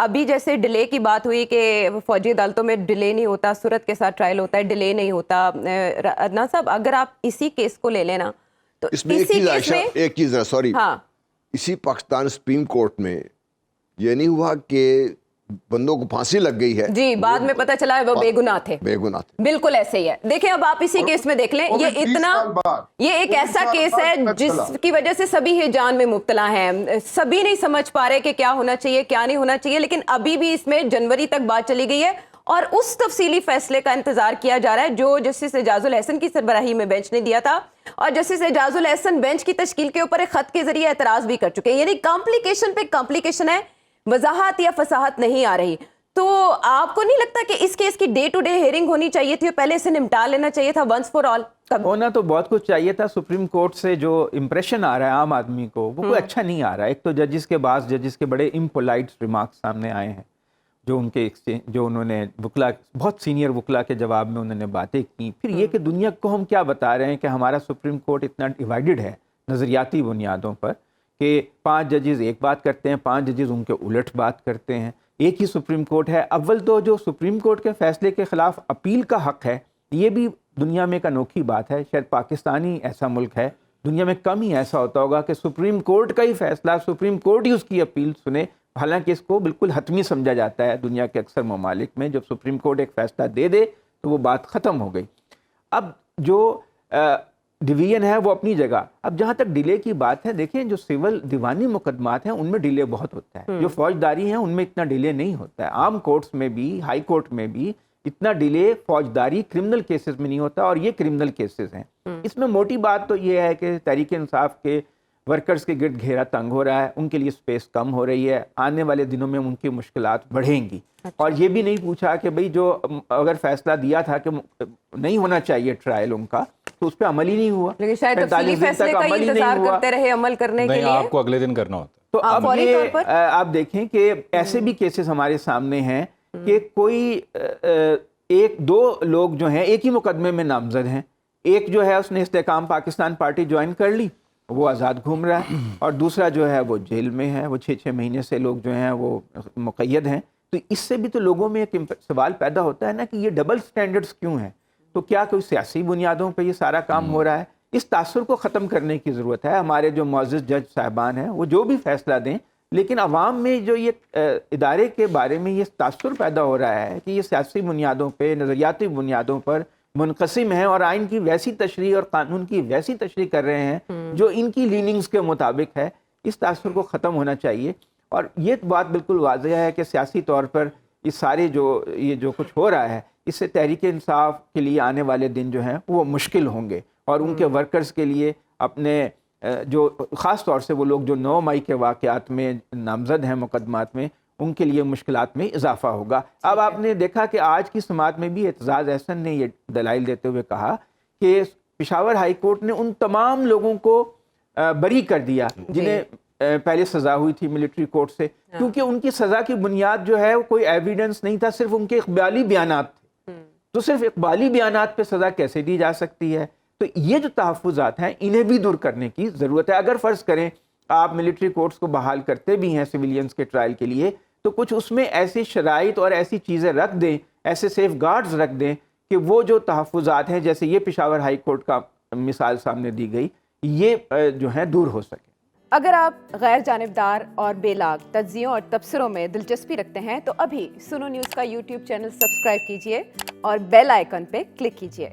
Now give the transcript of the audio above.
ابھی جیسے ڈیلے کی بات ہوئی کہ فوجی عدالتوں میں ڈیلے نہیں ہوتا, صورت کے ساتھ ٹرائل ہوتا ہے, ڈیلے نہیں ہوتا. عدنان صاحب اگر آپ اسی کیس کو لے لینا تو اس میں ایک چیز سوری, ہاں اسی پاکستان سپریم کورٹ میں یہ نہیں ہوا کہ بندوں کو پھانسی لگ گئی ہے, جی بعد میں پتہ چلا وہ بے گناہ تھے. بالکل ایسے ہی ہے. دیکھیں اب آپ اسی کیس میں دیکھ لیں, یہ ایک ایسا کیس ہے جس کی وجہ سے سبھی ہیجان میں مبتلا ہیں, سبھی نہیں سمجھ پا رہے کہ کیا ہونا چاہیے کیا نہیں ہونا چاہیے, لیکن ابھی بھی اس میں جنوری تک بات چلی گئی ہے اور اس تفصیلی فیصلے کا انتظار کیا جا رہا ہے جو جسٹس اعجاز الحسن کی سربراہی میں بینچ نے دیا تھا. اور جسٹس اعجاز الحسن بینچ کی تشکیل کے اوپر ایک خط کے ذریعے اعتراض بھی کر چکے ہیں. یعنی کمپلیکیشن پہ کمپلیکیشن ہے, وضاحت یا فصاحت نہیں آ رہی. تو آپ کو نہیں لگتا کہ اس کیس کی ڈے ٹو ڈے ہیئرنگ ہونی چاہیے تھی اور پہلے اسے نمٹا لینا چاہیے تھا ونس فار آل؟ ہونا تو بہت کچھ چاہیے تھا. سپریم کورٹ سے جو امپریشن آ رہا ہے عام آدمی کو وہ کوئی اچھا نہیں آ رہا ہے. ایک تو بعض ججز کے بڑے امپولائٹ ریمارکس سامنے آئے ہیں جو ان کے جو انہوں نے وکلا, بہت سینئر وکلا کے جواب میں انہوں نے باتیں کی. پھر یہ کہ دنیا کو ہم کیا بتا رہے ہیں کہ ہمارا سپریم کورٹ اتنا ڈیوائیڈڈ ہے نظریاتی بنیادوں پر کہ 5 ججز ایک بات کرتے ہیں, 5 ججز ان کے الٹ بات کرتے ہیں. ایک ہی سپریم کورٹ ہے. اول تو جو سپریم کورٹ کے فیصلے کے خلاف اپیل کا حق ہے یہ بھی دنیا میں ایک انوکھی بات ہے. شاید پاکستانی ایسا ملک ہے, دنیا میں کم ہی ایسا ہوتا ہوگا کہ سپریم کورٹ کا ہی فیصلہ سپریم کورٹ ہی اس کی اپیل سنے. حالانکہ اس کو بالکل حتمی سمجھا جاتا ہے دنیا کے اکثر ممالک میں. جب سپریم کورٹ ایک فیصلہ دے دے تو وہ بات ختم ہو گئی. اب جو ڈویژن ہے وہ اپنی جگہ. اب جہاں تک ڈیلے کی بات ہے, دیکھیں جو سول دیوانی مقدمات ہیں ان میں ڈیلے بہت ہوتا ہے. جو فوجداری ہیں ان میں اتنا ڈیلے نہیں ہوتا ہے. عام کورٹس میں بھی, ہائی کورٹ میں بھی اتنا ڈیلے فوجداری کرمنل کیسز میں نہیں ہوتا, اور یہ کرمنل کیسز ہیں. اس میں موٹی بات تو یہ ہے کہ تحریک انصاف کے ورکرز کے گرد گھیرا تنگ ہو رہا ہے, ان کے لیے سپیس کم ہو رہی ہے. آنے والے دنوں میں ان کی مشکلات بڑھیں گی. اور یہ بھی نہیں پوچھا کہ بھئی جو اگر فیصلہ دیا تھا کہ نہیں ہونا چاہیے ٹرائل ان کا, تو اس پہ عمل ہی نہیں ہوا. لیکن شاید تفصیلی فیصلے کا ہی انتظار کرتے رہے عمل کرنے کے لیے. آپ کو اگلے دن کرنا ہوتا. تو اب یہ آپ دیکھیں کہ ایسے بھی کیسز ہمارے سامنے ہیں کہ کوئی 1-2 لوگ جو ہیں ایک ہی مقدمے میں نامزد ہیں. ایک جو ہے اس نے استحکام پاکستان پارٹی جوائن کر لی, وہ آزاد گھوم رہا ہے, اور دوسرا جو ہے وہ جیل میں ہے, وہ 6 مہینے سے لوگ جو ہیں وہ مقید ہیں. تو اس سے بھی تو لوگوں میں ایک سوال پیدا ہوتا ہے نا کہ یہ ڈبل سٹینڈرڈز کیوں ہیں؟ تو کیا کوئی سیاسی بنیادوں پہ یہ سارا کام ہو رہا ہے؟ اس تاثر کو ختم کرنے کی ضرورت ہے. ہمارے جو معزز جج صاحبان ہیں وہ جو بھی فیصلہ دیں, لیکن عوام میں جو یہ ادارے کے بارے میں یہ تاثر پیدا ہو رہا ہے کہ یہ سیاسی بنیادوں پہ, نظریاتی بنیادوں پر منقسم ہیں اور آئین کی ویسی تشریح اور قانون کی ویسی تشریح کر رہے ہیں جو ان کی لیننگز کے مطابق ہے. اس تاثر کو ختم ہونا چاہیے. اور یہ بات بالکل واضح ہے کہ سیاسی طور پر یہ سارے یہ جو کچھ ہو رہا ہے اس سے تحریک انصاف کے لیے آنے والے دن جو ہیں وہ مشکل ہوں گے, اور ان کے ورکرز کے لیے اپنے جو خاص طور سے وہ لوگ جو 9 مئی کے واقعات میں نامزد ہیں مقدمات میں, ان کے لیے مشکلات میں اضافہ ہوگا. اب آپ نے دیکھا کہ آج کی سماعت میں بھی اعتزاز احسن نے یہ دلائل دیتے ہوئے کہا کہ پشاور ہائی کورٹ نے ان تمام لوگوں کو بری کر دیا جنہیں پہلے سزا ہوئی تھی ملٹری کورٹ سے, کیونکہ ان کی سزا کی بنیاد جو ہے وہ کوئی ایویڈنس نہیں تھا, صرف ان کے اقبالی بیانات تھے. تو صرف اقبالی بیانات پہ سزا کیسے دی جا سکتی ہے؟ تو یہ جو تحفظات ہیں انہیں بھی دور کرنے کی ضرورت ہے. اگر فرض کریں آپ ملٹری کورٹس کو بحال کرتے بھی ہیں سویلینز کے ٹرائل کے لیے, تو کچھ اس میں ایسی شرائط اور ایسی چیزیں رکھ دیں, ایسے سیف گارڈز رکھ دیں کہ وہ جو تحفظات ہیں جیسے یہ پشاور ہائی کورٹ کا مثال سامنے دی گئی, یہ جو ہیں دور ہو سکے. اگر آپ غیر جانبدار اور بے لاگ تجزیوں اور تبصروں میں دلچسپی رکھتے ہیں تو ابھی سنو نیوز کا یوٹیوب چینل سبسکرائب کیجئے اور بیل آئیکن پہ کلک کیجئے.